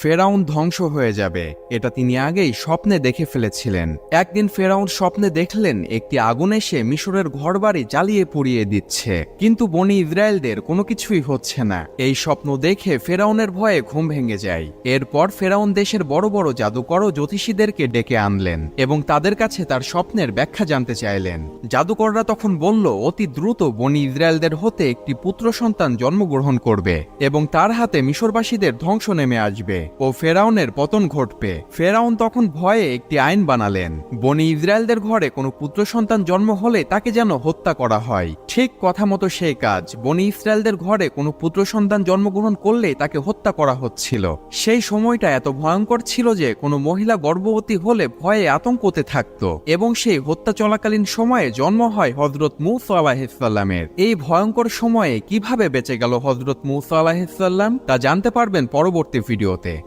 ফেরাউন ধ্বংস হয়ে যাবে, এটা তিনি আগেই স্বপ্নে দেখে ফেলেছিলেন। একদিন ফেরাউন স্বপ্নে দেখলেন একটি আগুন এসে মিশরের ঘরবাড়ি জ্বালিয়ে পুড়িয়ে দিচ্ছে, কিন্তু বনি ইসরায়েলদের কোনো কিছুই হচ্ছে না। এই স্বপ্ন দেখে ফেরাউনের ভয়ে ঘুম ভেঙে যায়। এরপর ফেরাউন দেশের বড় বড় জাদুকর ও জ্যোতিষীদেরকে ডেকে আনলেন এবং তাদের কাছে তার স্বপ্নের ব্যাখ্যা জানতে চাইলেন। জাদুকররা তখন বলল, অতি দ্রুত বনি ইসরায়েলদের হতে একটি পুত্র সন্তান জন্মগ্রহণ করবে এবং তার হাতে মিশরবাসীদের ধ্বংস নেমে আসবে ও ফেরাউনের পতন ঘটবে। ফেরাউন তখন ভয়ে একটি আইন বানালেন, বনি ইসরায়েলদের ঘরে কোনো পুত্র সন্তান জন্ম হলে তাকে যেন হত্যা করা হয়। ঠিক কথা মতো সেই কাজ, বনি ইসরায়েলদের ঘরে কোনো পুত্র সন্তান জন্মগ্রহণ করলে তাকে হত্যা করা হচ্ছিল। সেই সময়টা এত ভয়ঙ্কর ছিল যে কোনো মহিলা গর্ভবতী হলে ভয়ে আতঙ্কতে থাকত এবং সেই হত্যা চলাকালীন সময়ে জন্ম হয় হযরত মূসা আলাইহিস সালামের। এই ভয়ঙ্কর সময়ে কিভাবে বেঁচে গেল হযরত মূসা আলাইহিস সালাম তা জানতে পারবেন পরবর্তী ভিডিওতে।